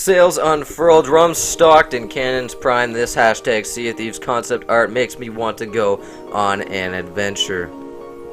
Sails unfurled, rum stocked, and cannons primed. This hashtag Sea of Thieves concept art makes me want to go on an adventure.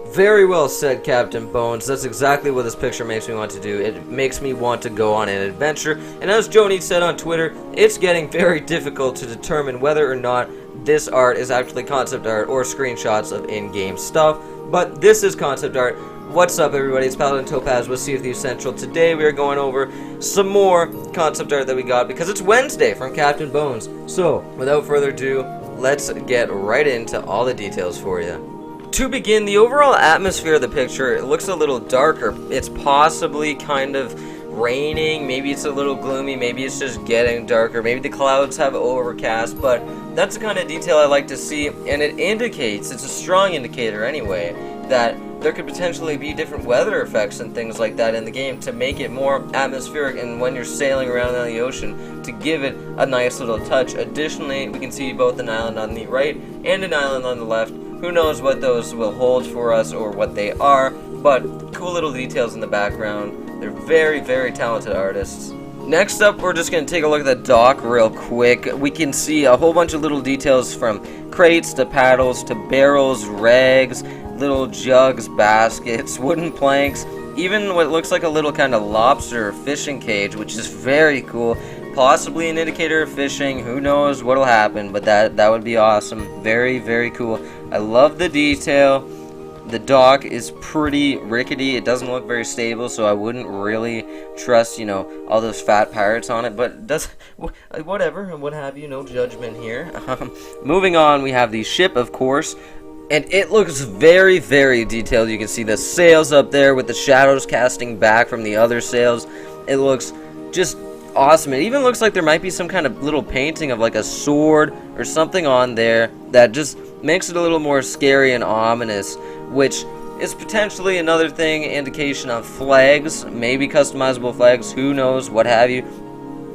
Very well said, Captain Bones. That's exactly what this picture makes me want to do. It makes me want to go on an adventure. And as Joni said on Twitter, it's getting very difficult to determine whether or not this art is actually concept art or screenshots of in-game stuff. But this is concept art. What's up, everybody? It's Paladin Topaz with Sea of Thieves Central. Today we are going over some more concept art that we got because it's Wednesday from Captain Bones. So, without further ado, let's get right into all the details for you. To begin, the overall atmosphere of the picture, it looks a little darker. It's possibly kind of raining, maybe it's a little gloomy, maybe it's just getting darker, maybe the clouds have overcast, but that's the kind of detail I like to see, and it indicates, it's a strong indicator anyway, that there could potentially be different weather effects and things like that in the game to make it more atmospheric, and when you're sailing around on the ocean, to give it a nice little touch. Additionally, we can see both an island on the right and an island on the left. Who knows what those will hold for us or what they are, but cool little details in the background. They're very, very talented artists. Next up, we're just going to take a look at the dock real quick. We can see a whole bunch of little details from crates to paddles to barrels, rags, little jugs, baskets, wooden planks, even what looks like a little kind of lobster fishing cage, which is very cool. Possibly an indicator of fishing. Who knows what'll happen, but that would be awesome. Very, very cool. I love the detail. The dock is pretty rickety. It doesn't look very stable, so I wouldn't really trust, all those fat pirates on it, but it does, whatever, and what have you, no judgment here. Moving on, we have the ship, of course, and it looks very, very detailed. You can see the sails up there with the shadows casting back from the other sails. It looks just awesome. It even looks like there might be some kind of little painting of like a sword or something on there that just makes it a little more scary and ominous, which is potentially another thing, indication of flags, maybe customizable flags, who knows, what have you.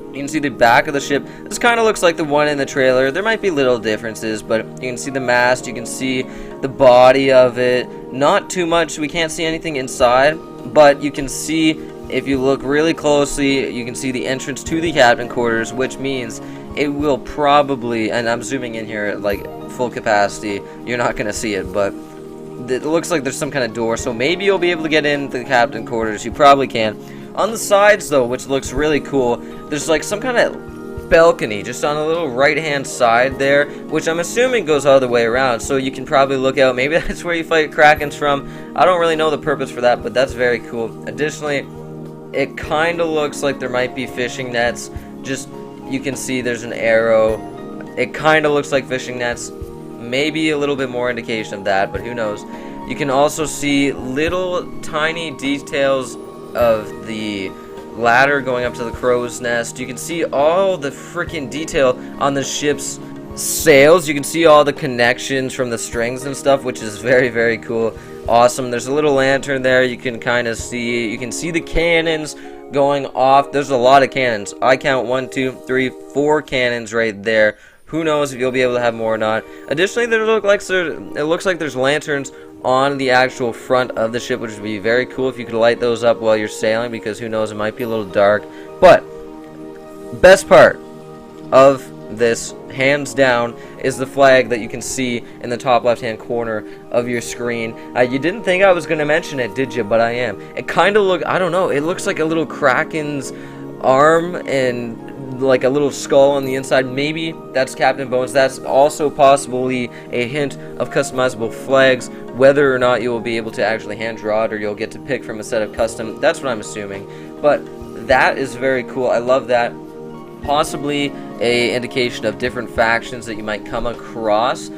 You can see the back of the ship. This kind of looks like the one in the trailer. There might be little differences, but you can see the mast, you can see the body of it. Not too much, we can't see anything inside, but you can see, if you look really closely, you can see the entrance to the captain quarters, which means it will probably, and I'm zooming in here at like full capacity, you're not going to see it, but it looks like there's some kind of door, so maybe you'll be able to get into the captain quarters. You probably can. On the sides though, which looks really cool, there's like some kind of balcony just on the little right hand side there, which I'm assuming goes all the way around, so you can probably look out. Maybe that's where you fight krakens from. I don't really know the purpose for that, but that's very cool. Additionally, it kind of looks like there might be fishing nets. Just, you can see there's an arrow. It kind of looks like fishing nets. Maybe a little bit more indication of that, but who knows. You can also see little tiny details of the ladder going up to the crow's nest. You can see all the freaking detail on the ship's sails. You can see all the connections from the strings and stuff, which is very, very cool. Awesome. There's a little lantern there. You can kind of see, you can see the cannons going off. There's a lot of cannons. I count 1, 2, 3, 4 cannons right there. Who knows if you'll be able to have more or not. Additionally, it looks like there's lanterns on the actual front of the ship, which would be very cool if you could light those up while you're sailing, because who knows, it might be a little dark. But best part of this, hands down, is the flag that you can see in the top left hand corner of your screen. You didn't think I was going to mention it, did you? But I am. It kind of look, I don't know, it looks like a little kraken's arm and like a little skull on the inside. Maybe that's Captain Bones. That's also possibly a hint of customizable flags. Whether or not you will be able to actually hand draw it or you'll get to pick from a set of custom, that's what I'm assuming. But that is very cool. I love that. Possibly a indication of different factions that you might come across.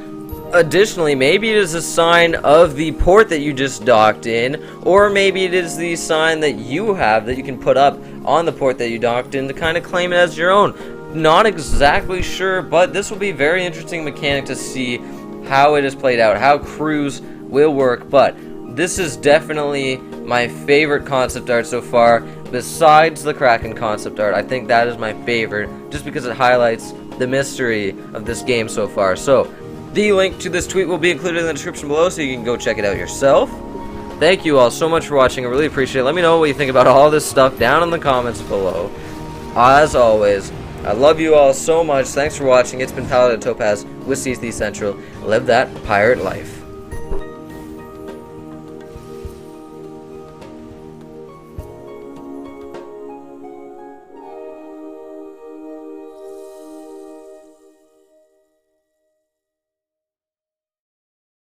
Additionally, maybe it is a sign of the port that you just docked in, or maybe it is the sign that you have that you can put up on the port that you docked in to kind of claim it as your own. Not exactly sure, but this will be a very interesting mechanic to see how it is played out, how crews will work. But this is definitely my favorite concept art so far. Besides the Kraken concept art, I think that is my favorite, just because it highlights the mystery of this game so far. So the link to this tweet will be included in the description below, so you can go check it out yourself. Thank you all so much for watching. I really appreciate it. Let me know what you think about all this stuff down in the comments below. As always, I love you all so much. Thanks for watching. It's been Paladin Topaz with Sea of Thieves Central. Live that pirate life.